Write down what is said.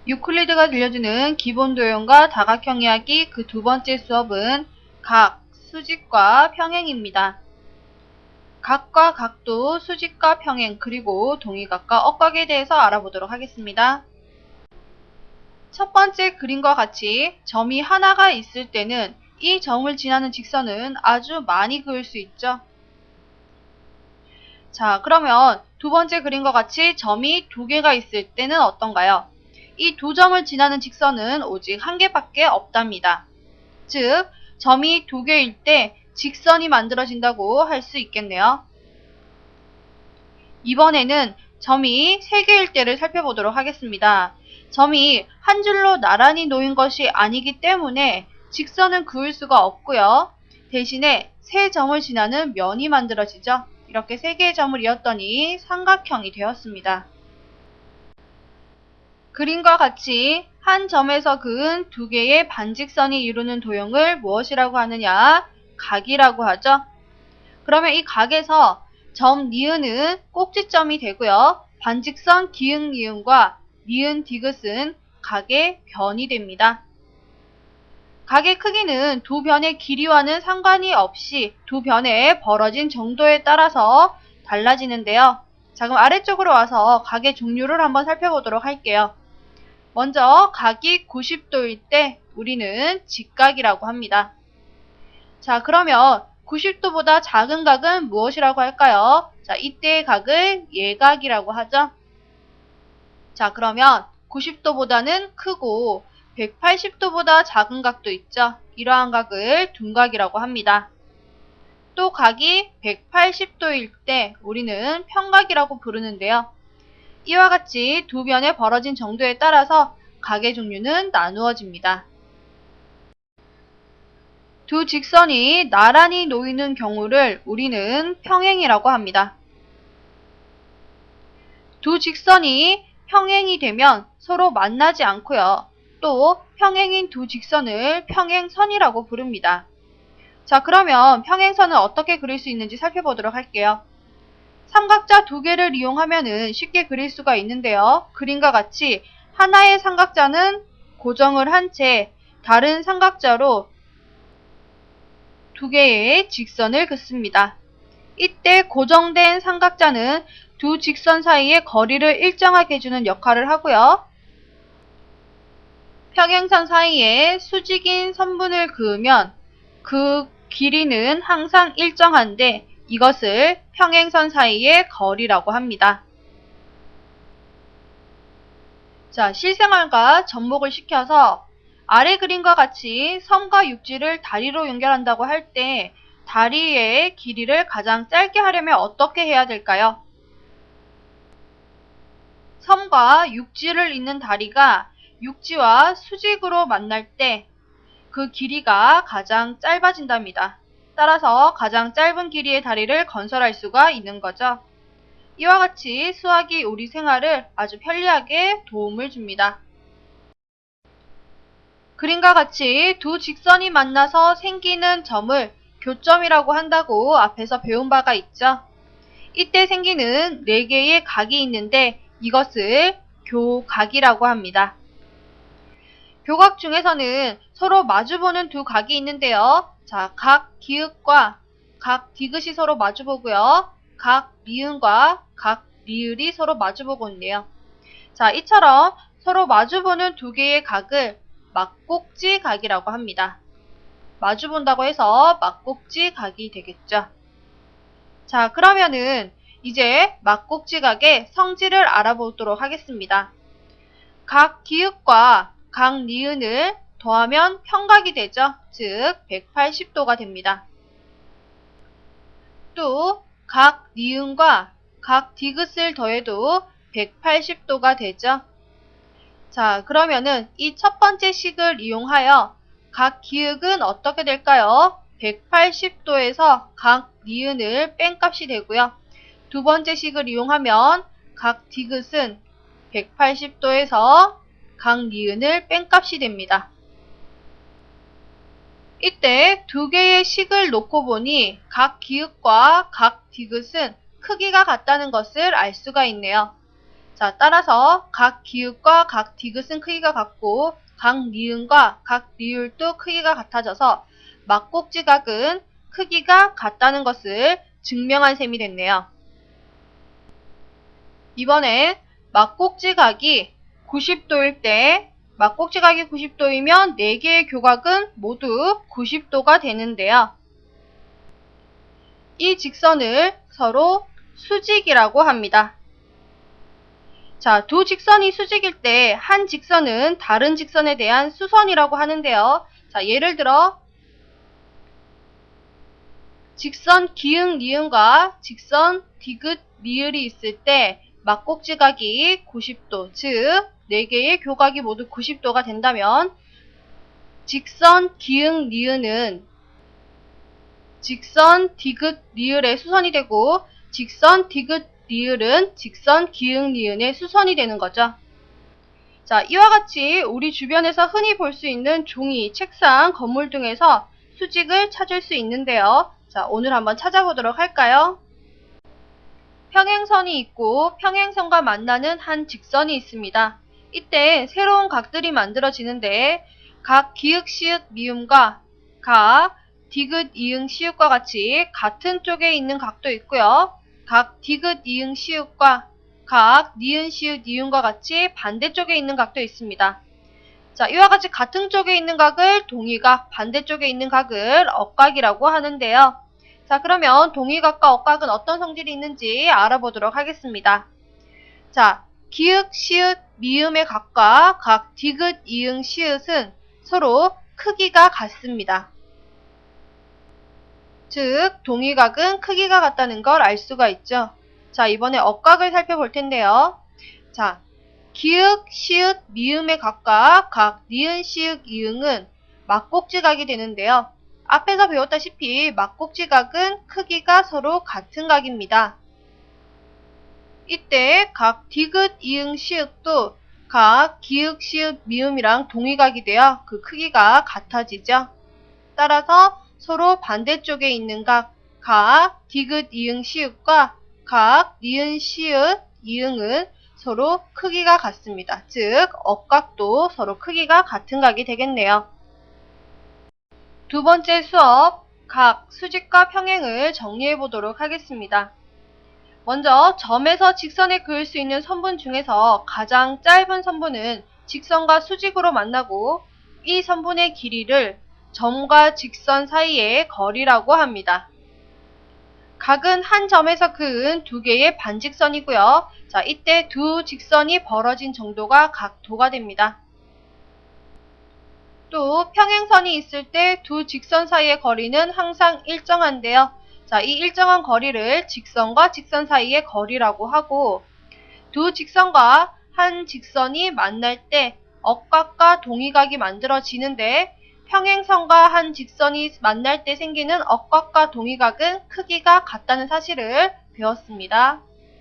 유클리드가 들려주는 기본 도형과 다각형 이야기 그 두 번째 수업은 각, 수직과 평행입니다. 각과 각도, 수직과 평행, 그리고 동의각과 억각에 대해서 알아보도록 하겠습니다. 첫 번째 그림과 같이 점이 하나가 있을 때는 이 점을 지나는 직선은 아주 많이 그을 수 있죠. 자, 그러면 두 번째 그림과 같이 점이 두 개가 있을 때는 어떤가요? 이 두 점을 지나는 직선은 오직 한 개밖에 없답니다. 즉, 점이 두 개일 때 직선이 만들어진다고 할 수 있겠네요. 이번에는 점이 세 개일 때를 살펴보도록 하겠습니다. 점이 한 줄로 나란히 놓인 것이 아니기 때문에 직선은 그을 수가 없고요. 대신에 세 점을 지나는 면이 만들어지죠. 이렇게 세 개의 점을 이었더니 삼각형이 되었습니다. 그림과 같이 한 점에서 그은 두 개의 반직선이 이루는 도형을 무엇이라고 하느냐? 각이라고 하죠. 그러면 이 각에서 점 니은은 꼭지점이 되고요. 반직선 기흥 니은과 니은 디귿은 각의 변이 됩니다. 각의 크기는 두 변의 길이와는 상관이 없이 두 변의 벌어진 정도에 따라서 달라지는데요. 자, 그럼 아래쪽으로 와서 각의 종류를 한번 살펴보도록 할게요. 먼저 각이 90도일 때 우리는 직각이라고 합니다. 자, 그러면 90도보다 작은 각은 무엇이라고 할까요? 자, 이때의 각을 예각이라고 하죠. 자, 그러면 90도보다는 크고 180도보다 작은 각도 있죠. 이러한 각을 둔각이라고 합니다. 또 각이 180도일 때 우리는 평각이라고 부르는데요. 이와 같이 두 변의 벌어진 정도에 따라서 각의 종류는 나누어집니다. 두 직선이 나란히 놓이는 경우를 우리는 평행이라고 합니다. 두 직선이 평행이 되면 서로 만나지 않고요. 또 평행인 두 직선을 평행선이라고 부릅니다. 자, 그러면 평행선은 어떻게 그릴 수 있는지 살펴보도록 할게요. 삼각자 두 개를 이용하면 쉽게 그릴 수가 있는데요. 그림과 같이 하나의 삼각자는 고정을 한 채 다른 삼각자로 두 개의 직선을 긋습니다. 이때 고정된 삼각자는 두 직선 사이의 거리를 일정하게 해주는 역할을 하고요. 평행선 사이에 수직인 선분을 그으면 그 길이는 항상 일정한데 이것을 평행선 사이의 거리라고 합니다. 자, 실생활과 접목을 시켜서 아래 그림과 같이 섬과 육지를 다리로 연결한다고 할 때 다리의 길이를 가장 짧게 하려면 어떻게 해야 될까요? 섬과 육지를 잇는 다리가 육지와 수직으로 만날 때 그 길이가 가장 짧아진답니다. 따라서 가장 짧은 길이의 다리를 건설할 수가 있는 거죠. 이와 같이 수학이 우리 생활을 아주 편리하게 도움을 줍니다. 그림과 같이 두 직선이 만나서 생기는 점을 교점이라고 한다고 앞에서 배운 바가 있죠. 이때 생기는 4개의 각이 있는데 이것을 교각이라고 합니다. 교각 중에서는 서로 마주보는 두 각이 있는데요. 자, 각 기읍과 각 디귿이 서로 마주보고요. 각 미음과 각 리을이 서로 마주보고 있네요. 자, 이처럼 서로 마주보는 두 개의 각을 막꼭지 각이라고 합니다. 마주본다고 해서 막꼭지 각이 되겠죠. 자, 그러면은 이제 막꼭지 각의 성질을 알아보도록 하겠습니다. 각 기읍과 각 니은을 더하면 평각이 되죠. 즉 180도가 됩니다. 또 각 니은과 각 디귿을 더해도 180도가 되죠. 자, 그러면은 이 첫 번째 식을 이용하여 각 기역은 어떻게 될까요? 180도에서 각 니은을 뺀 값이 되고요. 두 번째 식을 이용하면 각 디귿은 180도에서 각 니은을 뺀 값이 됩니다. 이때 두 개의 식을 놓고 보니 각 기역과 각 디귿은 크기가 같다는 것을 알 수가 있네요. 자, 따라서 각 기읍과 각 디귿은 크기가 같고 각 니은과 각 리을도 크기가 같아져서 막곡지각은 크기가 같다는 것을 증명한 셈이 됐네요. 이번에 막곡지각이 90도일 때 막곡지각이 90도이면 4개의 교각은 모두 90도가 되는데요. 이 직선을 서로 수직이라고 합니다. 자, 두 직선이 수직일 때 한 직선은 다른 직선에 대한 수선이라고 하는데요. 자, 예를 들어 직선 기흥 니은과 직선 디귿 리을이 있을 때 막곡지각이 90도, 즉 4개의 교각이 모두 90도가 된다면 직선 기흥 니은은 직선 디귿 리을의 수선이 되고 직선 디귿 리을은 직선 기흥 니은의 수선이 되는 거죠. 자, 이와 같이 우리 주변에서 흔히 볼 수 있는 종이, 책상, 건물 등에서 수직을 찾을 수 있는데요. 자, 오늘 한번 찾아보도록 할까요? 평행선이 있고 평행선과 만나는 한 직선이 있습니다. 이때 새로운 각들이 만들어지는데 각 기역, 시읒, 미음과 각 디귿, 이응, 시읒과 같이 같은 쪽에 있는 각도 있고요. 각 디귿, 이응, 시읒과 각 니은, 시읒, 이응과 같이 반대쪽에 있는 각도 있습니다. 자, 이와 같이 같은 쪽에 있는 각을 동의각, 반대쪽에 있는 각을 억각이라고 하는데요. 자, 그러면 동의각과 억각은 어떤 성질이 있는지 알아보도록 하겠습니다. 자, 기역, 시읒, 미음의 각과 각 디귿, 이응, 시읒은 서로 크기가 같습니다. 즉, 동의각은 크기가 같다는 걸 알 수가 있죠. 자, 이번에 억각을 살펴볼 텐데요. 자, 기역, 시읒, 미음의 각과 각 니은, 시읒, 이응은 막곡지각이 되는데요. 앞에서 배웠다시피 막곡지각은 크기가 서로 같은 각입니다. 이때 각 디귿, 이응, 시읒도 각 기역, 시읒, 미음이랑 동의각이 되어 그 크기가 같아지죠. 따라서 서로 반대쪽에 있는 각 디귿, 이응, 시읒과 각 니은, 시읒, 이응은 서로 크기가 같습니다. 즉, 억각도 서로 크기가 같은 각이 되겠네요. 두 번째 수업, 각, 수직과 평행을 정리해 보도록 하겠습니다. 먼저 점에서 직선에 그을 수 있는 선분 중에서 가장 짧은 선분은 직선과 수직으로 만나고 이 선분의 길이를 점과 직선 사이의 거리라고 합니다. 각은 한 점에서 그은 두 개의 반직선이고요. 자, 이때 두 직선이 벌어진 정도가 각도가 됩니다. 또 평행선이 있을 때 두 직선 사이의 거리는 항상 일정한데요. 자, 이 일정한 거리를 직선과 직선 사이의 거리라고 하고 두 직선과 한 직선이 만날 때 억각과 동의각이 만들어지는데 평행선과 한 직선이 만날 때 생기는 억각과 동의각은 크기가 같다는 사실을 배웠습니다.